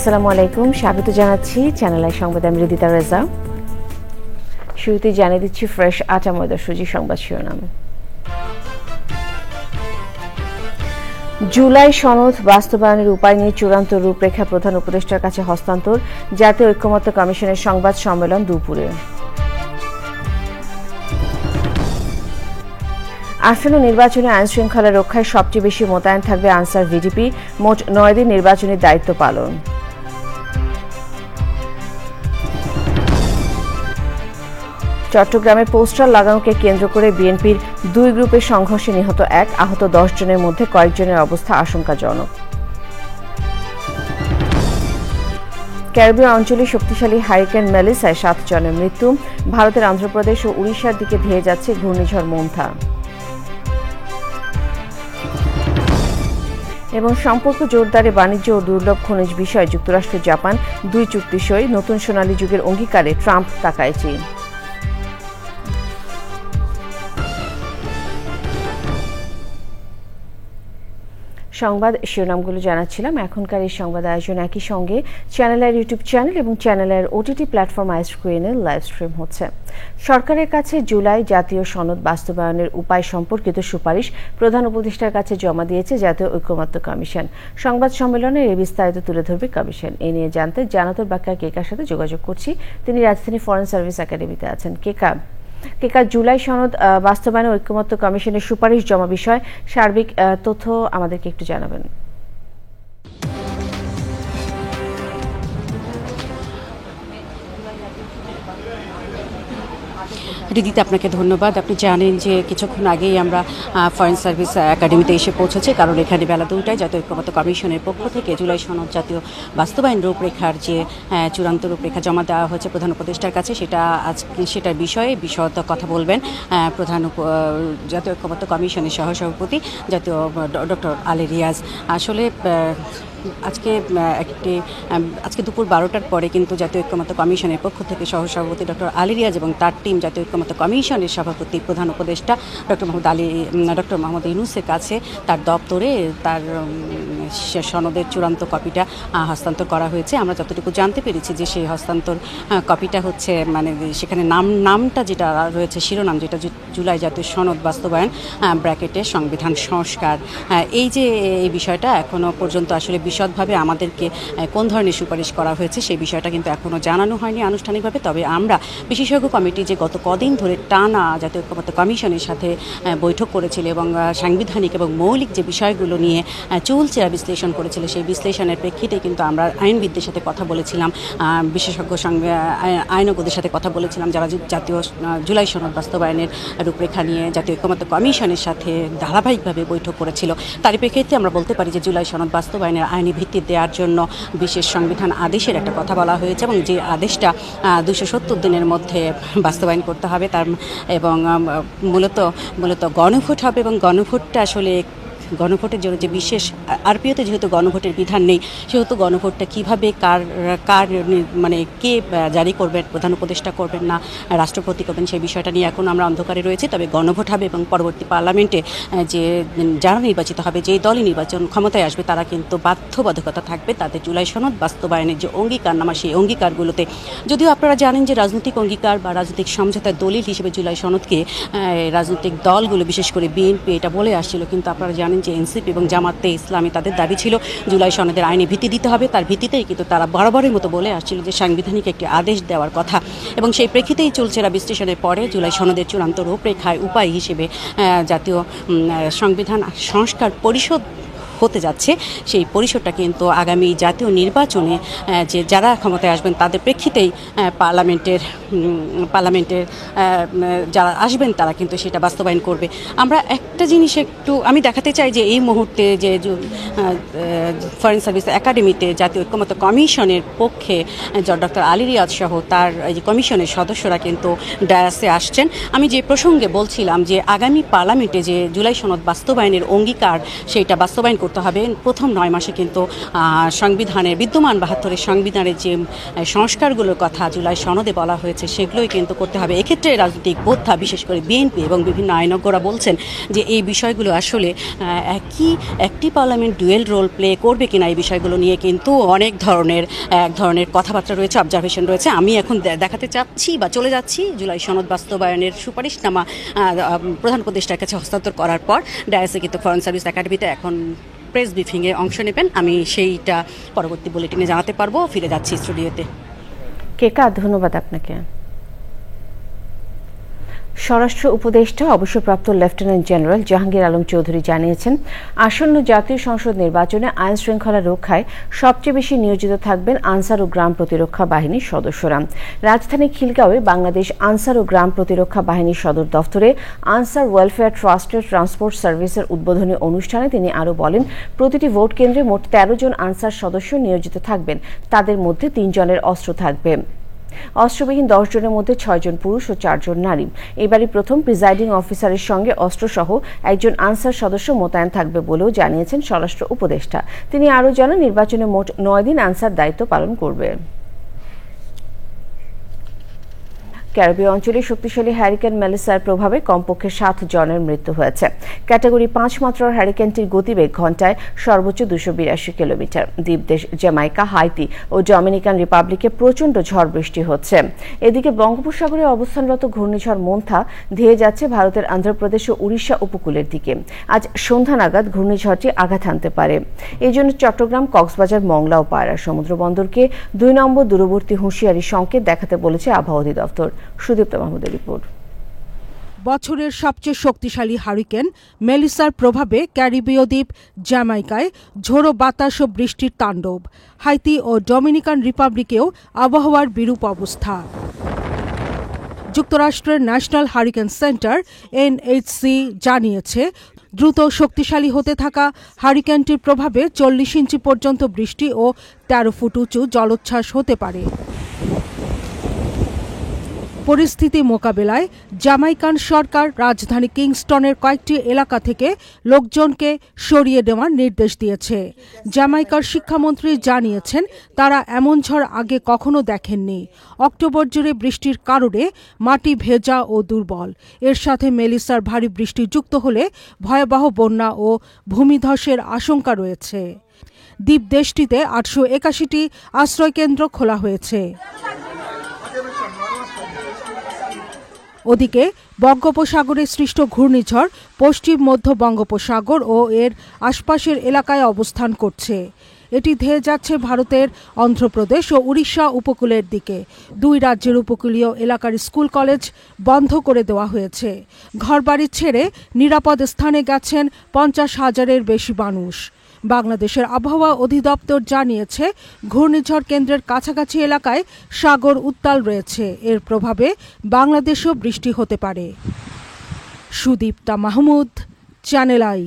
আসসালামু আলাইকুম, স্বাগত জানাচ্ছি চ্যানেল আই সংবাদে। আমি রিদিতা রেজা। শুরুতে জানিয়ে দিচ্ছি ফ্রেশ আটা ময়দা সুজি সংবাদ শিরোনাম। জুলাই সনদ বাস্তবায়নের উপায় নিয়ে চূড়ান্ত রূপরেখা প্রধান উপদেষ্টার কাছে হস্তান্তর, জাতীয় ঐক্যমত্য কমিশনের সংবাদ সম্মেলন দুপুরে। আসন্ন নির্বাচনে আইনশৃঙ্খলা রক্ষায় সবচেয়ে বেশি মোতায়েন থাকবে আনসার ভিডিপি, মোট 9 দিন নির্বাচনী দায়িত্ব পালন। চট্টগ্রামে পোস্টার লাগানোকে কেন্দ্র করে বিএনপির 2 গ্রুপের সংঘর্ষে নিহত 1, আহত 10 জনের মধ্যে কয়েকজনের অবস্থা আশঙ্কাজনক। ক্যারিবীয় অঞ্চলে শক্তিশালী হারিকেন মেলিসায় 7 জনের মৃত্যু, ভারতের অন্ধ্রপ্রদেশ ও উড়িষ্যার দিকে ধেয়ে যাচ্ছে ঘূর্ণিঝড় মোন্থা। এবং সম্পর্ক জোরদারে বাণিজ্য ও দুর্লভ খনিজ বিষয়ে যুক্তরাষ্ট্র জাপান 2 চুক্তি সই, নতুন সোনালী যুগের অঙ্গীকারে ট্রাম্প তাকায় চীন। সংবাদ শিরোনামগুলো জানাচ্ছিলাম। এখনকার এই সংবাদ আয়োজন একই সঙ্গে চ্যানেলের ইউটিউব চ্যানেল এবং চ্যানেলের ওটিটি প্ল্যাটফর্ম আইস্ক্রিনে লাইভ স্ট্রিম হচ্ছে। সরকারের কাছে জুলাই জাতীয় সনদ বাস্তবায়নের উপায় সম্পর্কিত সুপারিশ প্রধান উপদেষ্টার কাছে জমা দিয়েছে জাতীয় ঐক্যমত্য কমিশন। সংবাদ সম্মেলনে এর বিস্তারিত তুলে ধরবে কমিশন। এ নিয়ে জানতে জানাতুল বাক্কা কেকার সাথে যোগাযোগ করছি। তিনি রাজধানী ফরেন সার্ভিস একাডেমিতে আছেন। কেকা, জুলাই সনদ বাস্তবায়নে ঐক্যমত্য কমিশনের সুপারিশ জমা বিষয় সার্বিক তথ্য আমাদেরকে একটু জানাবেন। রিদিতে আপনাকে ধন্যবাদ। আপনি জানেন যে কিছুক্ষণ আগেই আমরা ফরেন সার্ভিস একাডেমিতে এসে পৌঁছেছি, কারণ এখানে বেলা 2টায় জাতীয় ঐক্যমত্য কমিশনের পক্ষ থেকে জুলাই সনদ জাতীয় বাস্তবায়ন রূপরেখার যে চূড়ান্ত রূপরেখা জমা দেওয়া হয়েছে প্রধান উপদেষ্টার কাছে, সেটার বিষয়ে বিশদ কথা বলবেন জাতীয় ঐক্যমত্য কমিশনের সহসভাপতি জাতীয় ডক্টর আলী রিয়াজ। আসলে আজকে দুপুর 12টার পরে কিন্তু জাতীয় ঐক্যমত্য কমিশনের পক্ষ থেকে সহসভাপতি ডক্টর আলী রিয়াজ এবং তার টিম জাতীয় ঐক্যমত্য কমিশনের সভাপতি প্রধান উপদেষ্টা ডক্টর মোহাম্মদ ইউনূসের কাছে তার দপ্তরে তার সনদের চূড়ান্ত কপিটা হস্তান্তর করা হয়েছে। আমরা যতটুকু জানতে পেরেছি যে সেই হস্তান্তর কপিটা হচ্ছে সেখানে নামটা যেটা রয়েছে, শিরোনাম যেটা জুলাই জাতীয় সনদ বাস্তবায়ন ব্র্যাকেটে সংবিধান সংস্কার। এই বিষয়টা এখনো পর্যন্ত আসলে বিশদভাবে আমাদেরকে কোন ধরনের সুপারিশ করা হয়েছে সেই বিষয়টা কিন্তু এখনও জানানো হয়নি আনুষ্ঠানিকভাবে। তবে আমরা বিশেষজ্ঞ কমিটি যে গত কদিন ধরে টানা জাতীয় ঐক্যমত্য কমিশনের সাথে বৈঠক করেছিল এবং সাংবিধানিক এবং মৌলিক যে বিষয়গুলো নিয়ে চুলচেরা বিশ্লেষণ করেছিল, সেই বিশ্লেষণের প্রেক্ষিতে কিন্তু আমরা আইনবিদদের সাথে কথা বলেছিলাম, বিশেষজ্ঞ আইনজ্ঞদের সাথে কথা বলেছিলাম, যারা জাতীয় জুলাই সনদ বাস্তবায়নের রূপরেখা নিয়ে জাতীয় ঐক্যমত্য কমিশনের সাথে ধারাবাহিকভাবে বৈঠক করেছিল। তারই প্রেক্ষিতে আমরা বলতে পারি যে জুলাই সনদ বাস্তবায়নের আইনি ভিত্তি দেওয়ার জন্য বিশেষ সংবিধান আদেশের একটা কথা বলা হয়েছে এবং যে আদেশটা 270 দিনের মধ্যে বাস্তবায়ন করতে হবে এবং মূলত গণভোট হবে এবং গণভোটটা আসলে গণভোটের জন্য যে বিশেষ আরপিওতে যেহেতু গণভোটের বিধান নেই, সেহেতু গণভোটটা কীভাবে কে জারি করবেন, প্রধান উপদেষ্টা করবেন না রাষ্ট্রপতি করবেন, সেই বিষয়টা নিয়ে এখন আমরা অন্ধকারে রয়েছি। তবে গণভোট হবে এবং পরবর্তী পার্লামেন্টে যারা নির্বাচিত হবে, যেই দলই নির্বাচন ক্ষমতায় আসবে, তারা কিন্তু বাধ্যবাধকতা থাকবে তাদের জুলাই সনদ বাস্তবায়নের যে অঙ্গীকারনামা, সেই অঙ্গীকারগুলোতে। যদিও আপনারা জানেন যে রাজনৈতিক অঙ্গীকার বা রাজনৈতিক সমঝোতার দলিল হিসেবে জুলাই সনদকে রাজনৈতিক দলগুলো বিশেষ করে বিএনপি এটা বলে আসছিল, কিন্তু আপনারা জানেন যে এনসিপি এবং জামাতে ইসলামী তাদের দাবি ছিল জুলাই সনদের আইনি ভিত্তি দিতে হবে। তার ভিত্তিতেই কিন্তু তারা বরাবরের মতো বলে আসছিল যে সাংবিধানিক একটি আদেশ দেওয়ার কথা এবং সেই প্রেক্ষিতেই চুলচেরা বিশ্লেষণের পরে জুলাই সনদের চূড়ান্ত রূপরেখায় উপায় হিসেবে জাতীয় সংবিধান সংস্কার পরিষদ হতে যাচ্ছে। সেই পরিষদটা কিন্তু আগামী জাতীয় নির্বাচনে যে যারা ক্ষমতায় আসবেন তাদের প্রেক্ষিতেই পার্লামেন্টের যারা আসবেন তারা কিন্তু সেটা বাস্তবায়ন করবে। আমরা একটা জিনিস আমি দেখাতে চাই যে এই মুহূর্তে যে ফরেন সার্ভিস একাডেমিতে জাতীয় ঐক্যমত্য কমিশনের পক্ষে ডক্টর আলী রিয়াজ সহ তার এই যে কমিশনের সদস্যরা কিন্তু ডায়াসে আসছেন। আমি যে প্রসঙ্গে বলছিলাম যে আগামী পার্লামেন্টে যে জুলাই সনদ বাস্তবায়নের অঙ্গীকার সেইটা বাস্তবায়ন করতে করতে হবে। প্রথম 9 মাসে কিন্তু সংবিধানের বিদ্যমান 72-এর সংবিধানের যে সংস্কারগুলোর কথা জুলাই সনদে বলা হয়েছে সেগুলোই কিন্তু করতে হবে। এক্ষেত্রে রাজনৈতিক বোদ্ধা বিশেষ করে বিএনপি এবং বিভিন্ন আইনজ্ঞরা বলছেন যে এই বিষয়গুলো আসলে একটি পার্লামেন্ট ডুয়েল রোল প্লে করবে কিনা এই বিষয়গুলো নিয়ে কিন্তু অনেক ধরনের কথাবার্তা রয়েছে, অবজারভেশন রয়েছে। আমি এখন দেখাতে চাচ্ছি বা চলে যাচ্ছি জুলাই সনদ বাস্তবায়নের সুপারিশনামা প্রধান উপদেষ্টার কাছে হস্তান্তর করার পর ডায়াসে কিন্তু ফরেন সার্ভিস একাডেমিতে এখন প্রেস ব্রিফিংয়ে অংশ নেবেন। আমি সেইটা পরবর্তী বুলেটিনে জানাতে পারবো। ফিরে যাচ্ছি স্টুডিওতে। কেকা, ধন্যবাদ আপনাকে। স্বরাষ্ট্র উপদেষ্টা অবসরপ্রাপ্ত লেফটেন্যান্ট জেনারেল জাহাঙ্গীর আলম চৌধুরী জানিয়েছেন, আসন্ন জাতীয় সংসদ নির্বাচনে আইন শৃঙ্খলা রক্ষায় সবচেয়ে বেশি নিয়োজিত থাকবেন আনসার ও গ্রাম প্রতিরক্ষা বাহিনীর সদস্যরা। রাজধানী খিলগাঁওয়ে বাংলাদেশ আনসার ও গ্রাম প্রতিরক্ষা বাহিনীর সদর দফতরে আনসার ওয়েলফেয়ার ট্রাস্টের ট্রান্সপোর্ট সার্ভিসের উদ্বোধনী অনুষ্ঠানে তিনি আরও বলেন, প্রতিটি ভোট কেন্দ্রে মোট 13 জন আনসার সদস্য নিয়োজিত থাকবেন। তাদের মধ্যে 3 জনের অস্ত্র থাকবে। অস্ত্রবিহীন 10 জনের মধ্যে 6 জন পুরুষ ও 4 জন নারী। এবারই প্রথম প্রিজাইডিং অফিসারের সঙ্গে অস্ত্রসহ একজন আনসার সদস্য মোতায়েন থাকবে বলেও জানিয়েছেন স্বরাষ্ট্র উপদেষ্টা। তিনি আরও জানান, নির্বাচনে মোট 9 দিন আনসার দায়িত্ব পালন করবে। ক্যারিবীয় অঞ্চলে শক্তিশালী হ্যারিকেন মেলিসার প্রভাবে কমপক্ষে 7 জনের মৃত্যু হয়েছে। ক্যাটাগরি 5 মাত্রার হ্যারিকেনটির গতিবেগ ঘণ্টায় সর্বোচ্চ 282 কিলোমিটার। দ্বীপদেশ জ্যামাইকা, হাইতি ও ডমিনিকান রিপাবলিকে প্রচণ্ড ঝড় বৃষ্টি হচ্ছে। এদিকে বঙ্গোপসাগরে অবস্থানরত ঘূর্ণিঝড় মোন্থা ধেয়ে যাচ্ছে ভারতের অন্ধ্রপ্রদেশ ও উড়িষ্যা উপকূলের দিকে। আজ সন্ধ্যা নাগাদ ঘূর্ণিঝড়টি আঘাত হানতে পারে। এই জন্য চট্টগ্রাম, কক্সবাজার, মংলা ও পায়রা সমুদ্র বন্দরকে 2 নম্বর দূরবর্তী হুঁশিয়ারি সংকেত দেখাতে বলেছে আবহাওয়া অধিদপ্তর। সুদীপ্ত মাহমুদের রিপোর্ট। বছরের সবচেয়ে শক্তিশালী হারিকেন মেলিসার প্রভাবে ক্যারিবীয় দ্বীপ জ্যামাইকায় ঝোড়ো বাতাস ও বৃষ্টির তাণ্ডব। হাইতি ও ডমিনিকান রিপাবলিকেও আবহাওয়ার বিরূপ অবস্থা। যুক্তরাষ্ট্রের ন্যাশনাল হারিকেন সেন্টার NHC জানিয়েছে, দ্রুত শক্তিশালী হতে থাকা হারিকেনটির প্রভাবে 40 ইঞ্চি পর্যন্ত বৃষ্টি ও 13 ফুট উঁচু জলোচ্ছ্বাস হতে পারে। পরিস্থিতি মোকাবেলায় জ্যামাইকান সরকার রাজধানী কিংস্টনের কয়েকটি এলাকা থেকে লোকজনকে সরিয়ে দেওয়ার নির্দেশ দিয়েছে। জ্যামাইকার শিক্ষামন্ত্রী জানিয়েছেন, তারা এমন ঝড় আগে কখনো দেখেননি। অক্টোবর জুড়ে বৃষ্টির কারণে মাটি ভেজা ও দুর্বল। এর সাথে মেলিসার ভারী বৃষ্টি যুক্ত হলে ভয়াবহ বন্যা ও ভূমিধসের আশঙ্কা রয়েছে। দ্বীপ দেশটিতে 881টি আশ্রয়কেন্দ্র খোলা হয়েছে। ওদিকে বঙ্গোপসাগরে সৃষ্ট ঘূর্ণিঝড় পশ্চিম মধ্য বঙ্গোপসাগর ও এর আশপাশের এলাকায় অবস্থান করছে। এটি ধেয়ে যাচ্ছে ভারতের অন্ধ্রপ্রদেশ ও উড়িষ্যা উপকূলের দিকে। 2 রাজ্যের উপকূলীয় এলাকার স্কুল কলেজ বন্ধ করে দেওয়া হয়েছে। ঘরবাড়ি ছেড়ে নিরাপদ স্থানে গেছেন 50,000-এর বেশি মানুষ। বাংলাদেশের আবহাওয়া অধিদপ্তর জানিয়েছে, ঘূর্ণিঝড় কেন্দ্রের কাছাকাছি এলাকায় সাগর উত্তাল রয়েছে। এর প্রভাবে বাংলাদেশেও বৃষ্টি হতে পারে। Sudipta Mahmud, channel I.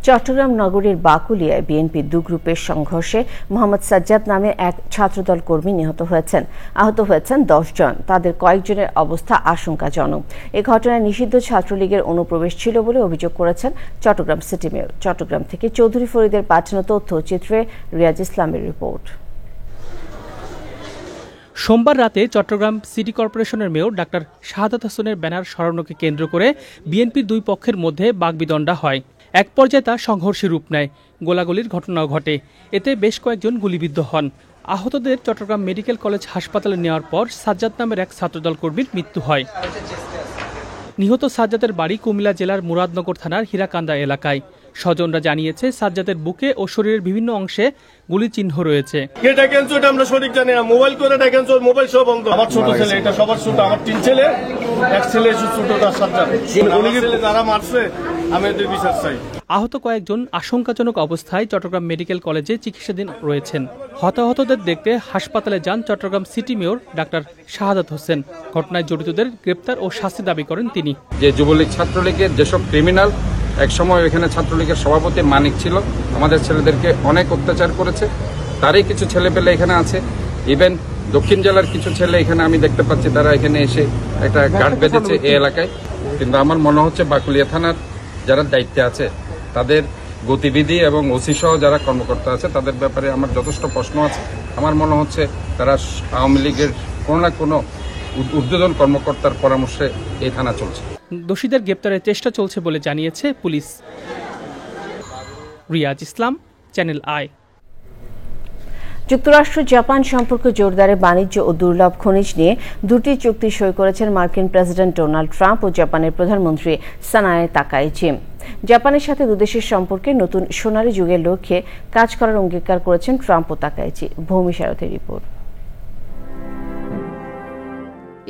চট্টগ্রাম নগরীর বাকুলিয়ায় বিএনপি 2 গ্রুপের সংঘর্ষে মোহাম্মদ সাজ্জাদ নামে এক ছাত্রদল কর্মী নিহত হয়েছেন। আহত হয়েছেন 10 জন। তাদের কয়েকজনের অবস্থা আশঙ্কাজনক। এ ঘটনায় নিষিদ্ধ ছাত্রলীগের অনুপ্রবেশ ছিল বলে অভিযোগ করেছেন চট্টগ্রাম সিটি মেয়র। চট্টগ্রাম থেকে চৌধুরী ফরিদের পাঠানো তথ্যচিত্রে রিয়াজ ইসলামের রিপোর্ট। সোমবার রাতে চট্টগ্রাম সিটি কর্পোরেশনের মেয়র ডাক্তার শাহাদাত হোসেনের ব্যানার সরানোকে কেন্দ্র করে বিএনপির 2 পক্ষের মধ্যে বাগবিতণ্ডা হয়। এক পর্যায়ে তা সংঘর্ষের রূপ নেয়। গোলাগুলির ঘটনাও ঘটে। এতে বেশ কয়েকজন গুলিবিদ্ধ হন। আহতদের চট্টগ্রাম মেডিকেল কলেজ হাসপাতালে নেওয়ার পর সাজ্জাদ নামের এক ছাত্রদল কর্মীর মৃত্যু হয়। নিহত সাজ্জাদের বাড়ি কুমিল্লা জেলার মুরাদনগর থানার হীরাকান্দা এলাকায়। স্বজনরা জানিয়েছে, সাজ্জাদের বুকে ও শরীরের বিভিন্ন অংশে গুলি চিহ্ন রয়েছে। আমরা সঠিক জানি না। মোবাইল করে দেখেন, মোবাইল সব বন্ধ। আমার ছোট ছেলে, এটা সবার ছোট। আমার 3 ছেলে, এক ছেলে ছোটটা সাজ্জাদ। যারা মারছে আমি এদের বিচার চাই। আহত কয়েকজন আশঙ্কাজনক অবস্থায় চট্টগ্রাম মেডিকেল কলেজে চিকিৎসাধীন রয়েছেন। হতাহতদের দেখতে হাসপাতালে যান Chittagong city mayor doctor Shahadat Hossain. ঘটনায় জড়িতদের গ্রেপ্তার ও শাস্তি দাবি করেন তিনি। যে যুবলীগ ছাত্রলীগের যেসব ক্রিমিনাল একসময় এখানে ছাত্রলীগের সভাপতি মানিক ছিল, আমাদের ছেলেদেরকে অনেক অত্যাচার করেছে, তারই কিছু ছেলেপেলে এখানে আছে। ইভেন দক্ষিণ জেলার কিছু ছেলে এখানে আমি দেখতে পাচ্ছি, তারা এখানে এসে একটা গার্ড বেঁধেছে এই এলাকায়। কিন্তু আমার মনে হচ্ছে বাকুলিয়া থানার যারা দায়িত্বে আছে তাদের গতিবিধি এবং ওসি সহ যারা কর্মকর্তা আছে তাদের ব্যাপারে আমার যথেষ্ট প্রশ্ন আছে। আমার মনে হচ্ছে তারা আওয়ামী লীগের কোনো না কোনো ঊর্ধ্বতন কর্মকর্তার পরামর্শে এই থানা চলছে। দোষীদের গ্রেপ্তারের চেষ্টা চলছে বলে জানিয়েছে police. Riaz Islam, channel I. যুক্তরাষ্ট্র জাপান সম্পর্ক জোরদারে বাণিজ্য ও দুর্লভ খনিজ নিয়ে দুটি চুক্তি সই করেছেন মার্কিন প্রেসিডেন্ট ডোনাল্ড ট্রাম্প ও জাপানের প্রধানমন্ত্রী সানায়ে তাকাইচি। জাপানের সাথে দুদেশের সম্পর্কে নতুন সোনালী যুগের লক্ষ্যে কাজ করার অঙ্গীকার করেছেন ট্রাম্প ও তাকাইচি। ভূমি সারথীর রিপোর্ট।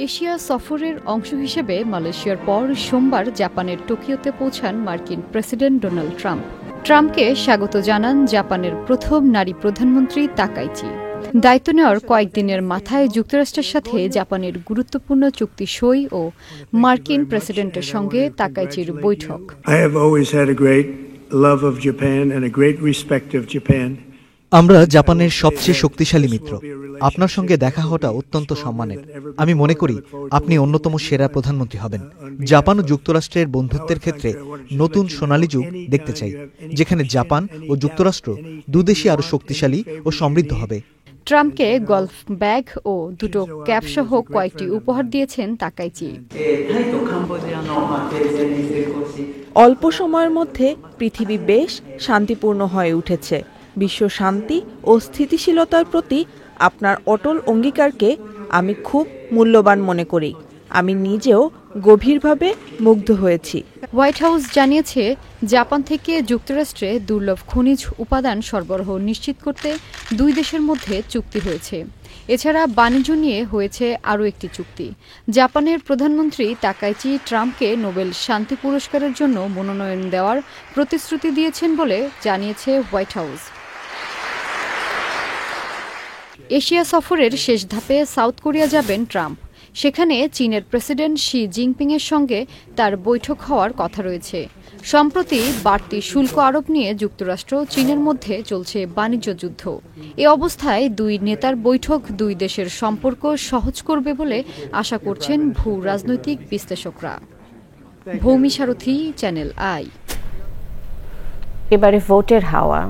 এশিয়া সফরের অংশ হিসেবে মালয়েশিয়ার পর সোমবার জাপানের টোকিওতে পৌঁছান মার্কিন প্রেসিডেন্ট ডোনাল্ড ট্রাম্প। ট্রাম্পকে স্বাগত জানান জাপানের প্রথম নারী প্রধানমন্ত্রী তাকাইচি। দায়িত্ব নেওয়ার কয়েকদিনের মাথায় যুক্তরাষ্ট্রের সাথে জাপানের গুরুত্বপূর্ণ চুক্তি সই ও মার্কিন প্রেসিডেন্টের সঙ্গে তাকাইচির বৈঠক। আমরা জাপানের সবচেয়ে শক্তিশালী মিত্র। আপনার সঙ্গে দেখা হওয়াটা অত্যন্ত সম্মানের। আমি মনে করি আপনি অন্যতম সেরা প্রধানমন্ত্রী হবেন। জাপান ও যুক্তরাষ্ট্রের বন্ধুত্বের ক্ষেত্রে নতুন সোনালী যুগ দেখতে চাই, যেখানে জাপান ও যুক্তরাষ্ট্র দুদেশই আরও শক্তিশালী ও সমৃদ্ধ হবে। ট্রাম্পকে গলফ ব্যাগ ও দুটো ক্যাপসহ কয়েকটি উপহার দিয়েছেন তাকাইচি। অল্প সময়ের মধ্যে পৃথিবী বেশ শান্তিপূর্ণ হয়ে উঠেছে। বিশ্ব শান্তি ও স্থিতিশীলতার প্রতি আপনার অটল অঙ্গীকারকে আমি খুব মূল্যবান মনে করি। আমি নিজেও গভীরভাবে মুগ্ধ হয়েছি। হোয়াইট হাউস জানিয়েছে, জাপান থেকে যুক্তরাষ্ট্রে দুর্লভ খনিজ উপাদান সরবরাহ নিশ্চিত করতে দুই দেশের মধ্যে চুক্তি হয়েছে। এছাড়া বাণিজ্য নিয়ে হয়েছে আরও একটি চুক্তি। জাপানের প্রধানমন্ত্রী তাকাইচি ট্রাম্পকে নোবেল শান্তি পুরস্কারের জন্য মনোনয়ন দেওয়ার প্রতিশ্রুতি দিয়েছেন বলে জানিয়েছে হোয়াইট হাউস। এশিয়া সফরের শেষ ধাপে সাউথ কোরিয়া যাবেন ট্রাম্প। সেখানে চীনের প্রেসিডেন্ট শি জিনপিংয়ের সঙ্গে তার বৈঠক হওয়ার কথা রয়েছে। সম্প্রতি বাড়তি শুল্ক আরোপ নিয়ে যুক্তরাষ্ট্র চীনের মধ্যে চলছে বাণিজ্য যুদ্ধ। এ অবস্থায় দুই নেতার বৈঠক দুই দেশের সম্পর্ক সহজ করবে বলে আশা করছেন ভূ রাজনৈতিক বিশ্লেষকরা। ভূমি সারথী, চ্যানেল আই। এবারে ভোটের হাওয়া।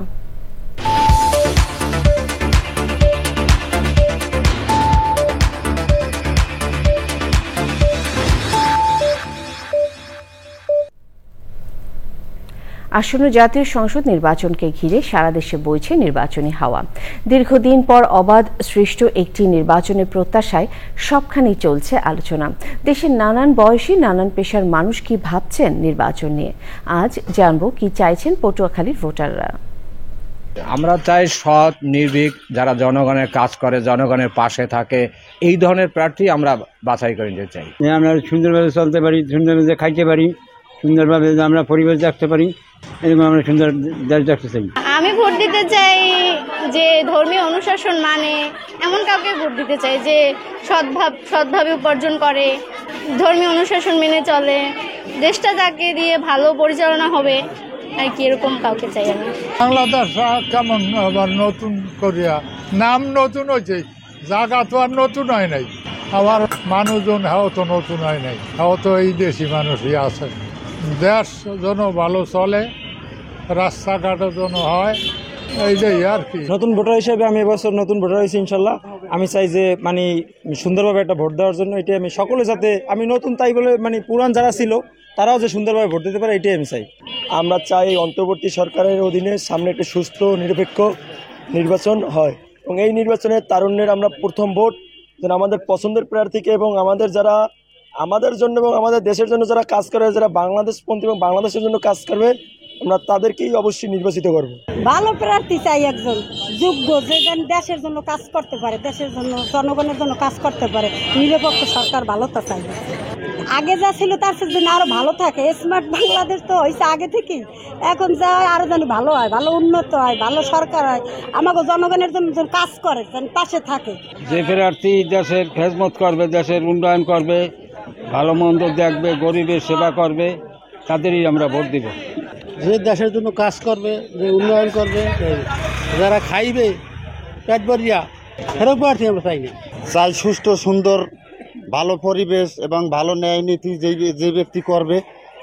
আসন্ন জাতীয় সংসদ নির্বাচনকে ঘিরে সারা দেশে বইছে নির্বাচনী হাওয়া। দীর্ঘদিন পর অবাধ সৃষ্ট একটি নির্বাচনের প্রত্যাশায় সবখানেই চলছে আলোচনা। দেশের নানান বয়সী নানান পেশার মানুষ কি ভাবছেন নির্বাচন নিয়ে, আজ জানবো কি চাইছেন পটুয়াখালীর ভোটাররা। আমরা চাই সৎ, নির্ভীক, যারা জনগণের কাজ করে, জনগণের পাশে থাকে, এই ধরনের প্রার্থী আমরা বাছাই করে নিতে চাই। আমরা সুন্দরভাবে চলতে পারি, সুন্দরভাবে খাইতে পারি, সুন্দরভাবে আমরা পরিবেশ দেখতে পারি, এরকম আমরা সুন্দর দেশ দেখতে চাই। আমি ভোট দিতে চাই যে ধর্মীয় অনুশাসন মানে এমন কাউকে ভোট দিতে চাই যে সৎভাবে উপার্জন করে, ধর্মীয় অনুশাসন মেনে চলে, দেশটা যাকে দিয়ে ভালো পরিচালনা হবে আর কি, এরকম কাউকে চাই আমি। বাংলাদেশ কেমন আবার নতুন করিয়া নাম নতুন হয়েছে, জায়গা তো আর নতুন হয় নাই, আবার মানুষজন হাও তো নতুন হয় নাই, হাও তো এই দেশি মানুষই আছে। দেশ যেন ভালো চলে, রাস্তাঘাটের জন্য হয়, এইটাই আর কি। নতুন ভোটার হিসেবে আমি এবছর নতুন ভোটার হয়েছি ইনশাল্লাহ। আমি চাই যে সুন্দরভাবে একটা ভোট দেওয়ার জন্য, এটাই আমি সকলে যাতে, আমি নতুন তাই বলে পুরান যারা ছিল তারাও যে সুন্দরভাবে ভোট দিতে পারে, এটাই আমি চাই। আমরা চাই অন্তর্বর্তী সরকারের অধীনে সামনে একটি সুস্থ নিরপেক্ষ নির্বাচন হয় এবং এই নির্বাচনে তারুণ্যের আমরা প্রথম ভোট যেন আমাদের পছন্দের প্রার্থীকে এবং আমাদের যারা আমাদের জন্য এবং আমাদের দেশের জন্য যারা কাজ করে, যারা বাংলাদেশপন্থী এবং বাংলাদেশের জন্য কাজ করবে, আমরা তাদেরকেই অবশ্যই নির্বাচিত করব। ভালো প্রার্থী চাই, একজন যোগ্য, যে দেশের জন্য কাজ করতে পারে, দেশের জন্য জনগণের জন্য কাজ করতে পারে, নিরপেক্ষ সরকার ভালোটা চাই। আগে যা ছিল তার জন্য আরো ভালো থাকে। স্মার্ট বাংলাদেশ তো হয়েছে আগে থেকেই, এখন যা আরো যেন ভালো হয়, ভালো উন্নত হয়, ভালো সরকার হয়, আমাকে জনগণের জন্য কাজ করে, পাশে থাকে। যে প্রার্থী দেশের খেদমত করবে, দেশের উন্নয়ন করবে, ভালো মন্দ দেখবে, গরিবের সেবা করবে, তাদেরই আমরা ভোট দিব। যে দেশের জন্য কাজ করবে, যে উন্নয়ন করবে, যারা খাইবে পেট ভরিয়া, সেরকম প্রার্থী আমরা চাই না। চাই সুষ্ঠু, সুন্দর, ভালো পরিবেশ এবং ভালো ন্যায় নীতি যে ব্যক্তি করবে,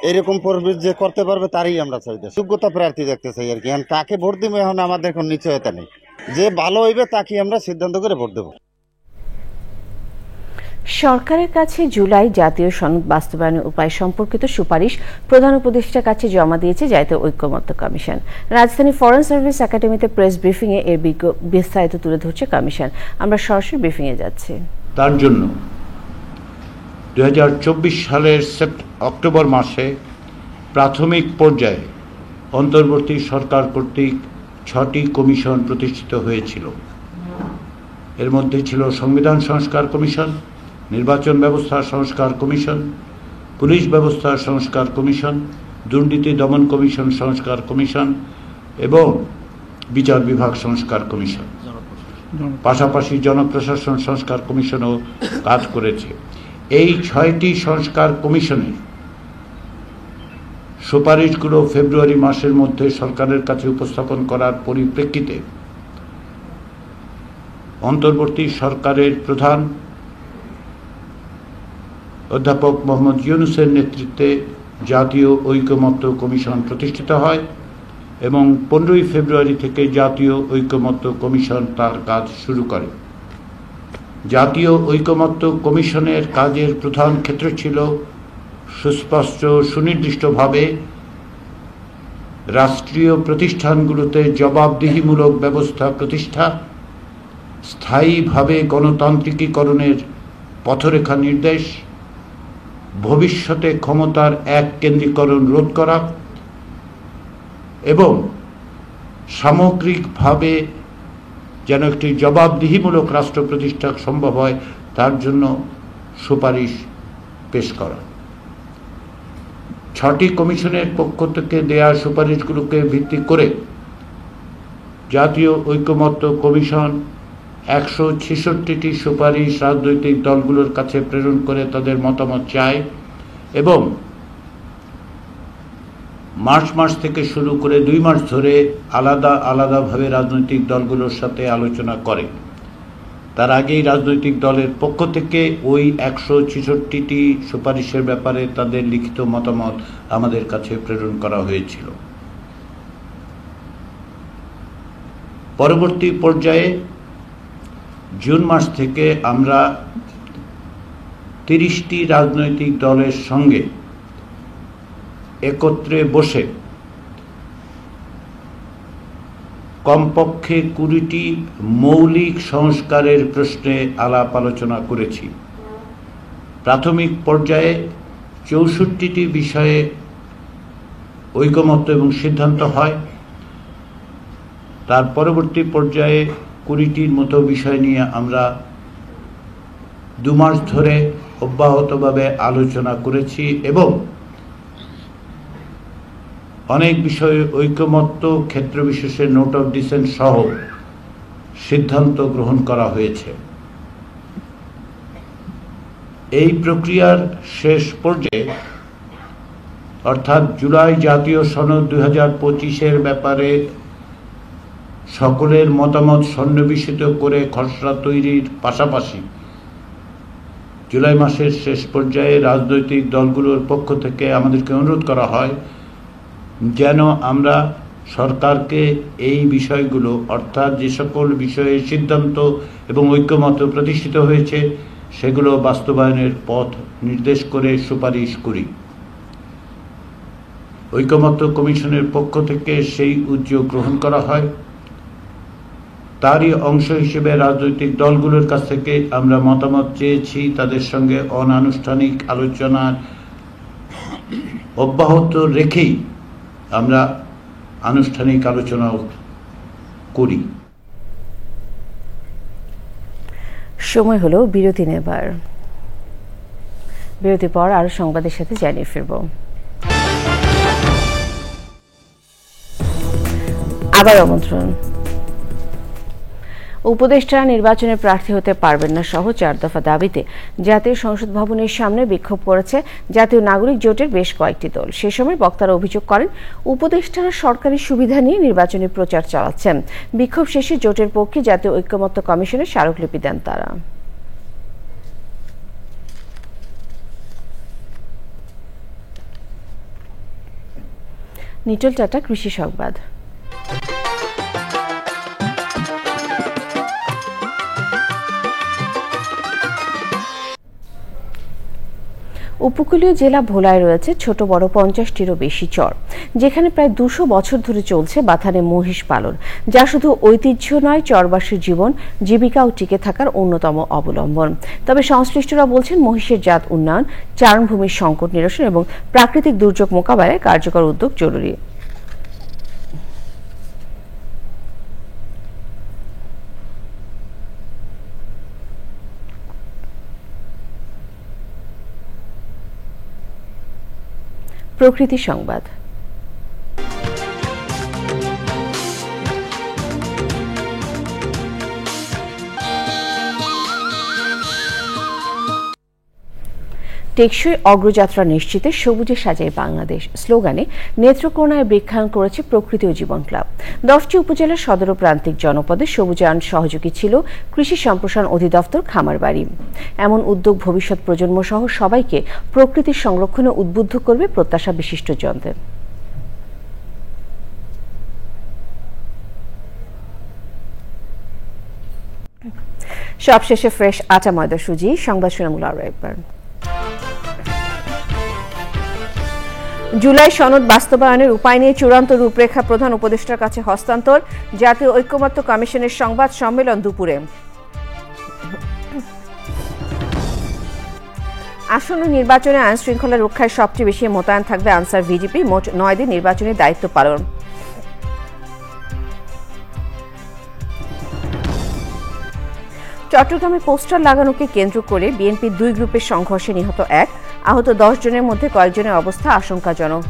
এরকম পরিবেশ যে করতে পারবে তারই আমরা চাইতেছি, যোগ্যতা প্রার্থী দেখতে চাই আর কি। এখন কাকে ভোট দিব এখন আমাদের কোনো নিশ্চয়তা নেই, যে ভালো হইবে তাকে আমরা সিদ্ধান্ত করে ভোট দেবো। সরকারের কাছে জুলাই জাতীয় সনদ বাস্তবায়নের উপায় সম্পর্কিত সুপারিশ প্রধান উপদেষ্টার কাছে জমা দিয়েছে জাতীয় ঐকমত্য কমিশন। রাজধানী ফরেন সার্ভিস একাডেমিতে প্রেস ব্রিফিংয়ে এর বিস্তারিত তুলে ধরছে কমিশন। আমরা সরাসরি ব্রিফিংয়ে যাচ্ছি। তার জন্য 2024 সালের অক্টোবর মাসে প্রাথমিক পর্যায়ে অন্তর্বর্তী সরকার কর্তৃক 6টি কমিশন প্রতিষ্ঠিত হয়েছিল। এর মধ্যে ছিল সংবিধান সংস্কার কমিশন, নির্বাচন ব্যবস্থা সংস্কার কমিশন, পুলিশ ব্যবস্থা সংস্কার কমিশন, দুর্নীতি দমন কমিশন সংস্কার কমিশন এবং বিচার বিভাগ সংস্কার কমিশন। পাশাপাশি জনপ্রশাসন সংস্কার কমিশনও কাজ করেছে। এই 6টি সংস্কার কমিশনের সুপারিশগুলো ফেব্রুয়ারি মাসের মধ্যে সরকারের কাছে উপস্থাপন করার পরিপ্রেক্ষিতে অন্তর্বর্তী সরকারের প্রধান অধ্যাপক মোহাম্মদ ইউনূসের নেতৃত্বে জাতীয় ঐকমত্য কমিশন প্রতিষ্ঠিত হয় এবং 15ই ফেব্রুয়ারি থেকে জাতীয় ঐকমত্য কমিশন তার কাজ শুরু করে। জাতীয় ঐকমত্য কমিশনের কাজের প্রধান ক্ষেত্র ছিল সুস্পষ্ট সুনির্দিষ্টভাবে রাষ্ট্রীয় প্রতিষ্ঠানগুলোতে জবাবদিহিমূলক ব্যবস্থা প্রতিষ্ঠা, স্থায়ীভাবে গণতান্ত্রিকীকরণের পথরেখা নির্দেশ, ভবিষ্যতে ক্ষমতার এককেন্দ্রীকরণ রোধ করা এবং সামগ্রিকভাবে যেন একটি জবাবদিহিমূলক রাষ্ট্র প্রতিষ্ঠা সম্ভব হয় তার জন্য সুপারিশ পেশ করা। 6টি কমিশনের পক্ষ থেকে দেয়া সুপারিশগুলোকে ভিত্তি করে জাতীয় ঐকমত্য কমিশন 166টি সুপারিশ রাজনৈতিক দলগুলোর কাছে প্রেরণ করে তাদের মতামত চায় এবং মার্চ মাস থেকে শুরু করে 2 মাস ধরে আলাদাভাবে রাজনৈতিক দলগুলোর সাথে আলোচনা করে। তার আগেই রাজনৈতিক দলের পক্ষ থেকে ওই 166টি সুপারিশের ব্যাপারে তাদের লিখিত মতামত আমাদের কাছে প্রেরণ করা হয়েছিল। পরবর্তী পর্যায়ে জুন মাস থেকে আমরা 30টি রাজনৈতিক দলের সঙ্গে একত্রে বসে কমপক্ষে 20টি মৌলিক সংস্কারের প্রশ্নে আলাপ আলোচনা করেছি। প্রাথমিক পর্যায়ে 64টি বিষয়ে ঐকমত্য এবং সিদ্ধান্ত হয়। তার পরবর্তী পর্যায়ে 20টির মতো বিষয় নিয়ে আমরা 2 মাস ধরে অব্যাহতভাবে আলোচনা করেছি এবং অনেক বিষয়ে ঐকমত্য ক্ষেত্র বিশেষে নোট অফ ডিসেন্ট সহ সিদ্ধান্ত গ্রহণ করা হয়েছে। এই প্রক্রিয়ার শেষ পর্যায়ে অর্থাৎ জুলাই জাতীয় সনদ 2025-এর ব্যাপারে সকলের মতামত সন্নিবেশিত করে খসড়া তৈরির পাশাপাশি জুলাই মাসের শেষ পর্যায়ে রাজনৈতিক দলগুলোর পক্ষ থেকে আমাদেরকে অনুরোধ করা হয় যেন আমরা সরকারকে এই বিষয়গুলো অর্থাৎ যে সকল বিষয়ে সিদ্ধান্ত এবং ঐকমত্য প্রতিষ্ঠিত হয়েছে সেগুলো বাস্তবায়নের পথ নির্দেশ করে সুপারিশ করি। ঐকমত্য কমিশনের পক্ষ থেকে সেই উদ্যোগ গ্রহণ করা হয়। তারই অংশ হিসেবে রাজনৈতিক দলগুলোর কাছ থেকে আমরা মতামত চেয়েছি, তাদের সঙ্গে অনানুষ্ঠানিক আলোচনার অব্যাহত রেখেই আমরা আনুষ্ঠানিক আলোচনা করি। সময় হলো বিরতি নেবার। বিরতির পর আরো সংবাদের সাথে জানিয়ে ফিরব। আবার আমন্ত্রণ। উপদেষ্টারা নির্বাচনে প্রার্থী হতে পারবেন না সহ 4 দফা দাবিতে জাতীয় সংসদ ভবনের সামনে বিক্ষোভ করেছে জাতীয় নাগরিক জোটের বেশ কয়েকটি দল। সে সময় বক্তারা অভিযোগ করেন উপদেষ্টারা সরকারি সুবিধা নিয়ে নির্বাচনী প্রচার চালাচ্ছেন। বিক্ষোভ শেষে জোটের পক্ষে জাতীয় ঐকমত্য কমিশনে স্মারকলিপি দেন তারা। নিটল টাটা কৃষি সংবাদ। উপকূলীয় জেলা ভোলায় রয়েছে ছোট বড় 50টিরও বেশি চর, যেখানে প্রায় 200 বছর ধরে চলছে বাথানে মহিষ পালন, যা শুধু ঐতিহ্য নয়, চরবাসীর জীবন জীবিকা ও টিকে থাকার অন্যতম অবলম্বন। তবে সংশ্লিষ্টরা বলছেন মহিষের জাত উন্নয়ন, চারণভূমির সংকট নিরসন এবং প্রাকৃতিক দুর্যোগ মোকাবেলায় কার্যকর উদ্যোগ জরুরি। প্রকৃতি সংবাদ। টেকসই অগ্রযাত্রা নিশ্চিতে সবুজে সাজায় বাংলাদেশ স্লোগানে নেত্রকোনায় বৃক্ষায়ন করেছে প্রকৃতি ও জীবন ক্লাব। 10টি উপজেলার সদর ও প্রান্তিক জনপদে সবুজায়ন সহযোগী ছিল কৃষি সম্প্রসারণ অধিদপ্তর খামারবাড়ি। এমন উদ্যোগ ভবিষ্যৎ প্রজন্ম সহ সবাইকে প্রকৃতির সংরক্ষণে উদ্বুদ্ধ করবে প্রত্যাশা বিশিষ্টজনদের। সবশেষে ফ্রেশ আটা ময়দা সুজি সংবাদ শুনামূল আরও একবার। জুলাই সনদ বাস্তবায়নের উপায় নিয়ে চূড়ান্ত রূপরেখা প্রধান উপদেষ্টার কাছে হস্তান্তর। জাতীয় ঐক্যমত্য কমিশনের সংবাদ সম্মেলন দুপুরে। আসন্ন নির্বাচনে আইন শৃঙ্খলা রক্ষায় সবচেয়ে বেশি মোতায়েন থাকবে আনসার ভিজিপি, মোট 9 দিন নির্বাচনী দায়িত্ব পালন। চট্টগ্রামে পোস্টার লাগানোকে কেন্দ্র করে বিএনপির 2 গ্রুপের সংঘর্ষে নিহত 1, আহত 10 জনের মধ্যে কয়েকজনের অবস্থা আশঙ্কাজনক।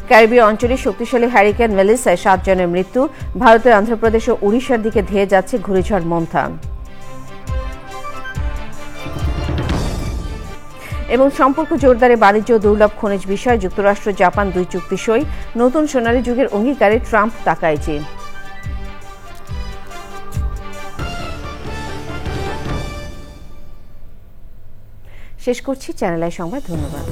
ক্যারিবীয় অঞ্চলে শক্তিশালী হ্যারিকেন মেলিসায় 7 জনের মৃত্যু। ভারতের অন্ধ্রপ্রদেশ ও উড়িষ্যার দিকে ধেয়ে যাচ্ছে ঘূর্ণিঝড় মন্থা। এবং সম্পর্ক জোরদারে বাণিজ্য ও দুর্লভ খনিজ বিষয়ে যুক্তরাষ্ট্র জাপান 2 চুক্তি সই। নতুন সোনালী যুগের অঙ্গীকারে ট্রাম্প তাকায় চীন। শেষ করছি চ্যানেল আই সংবাদ। ধন্যবাদ।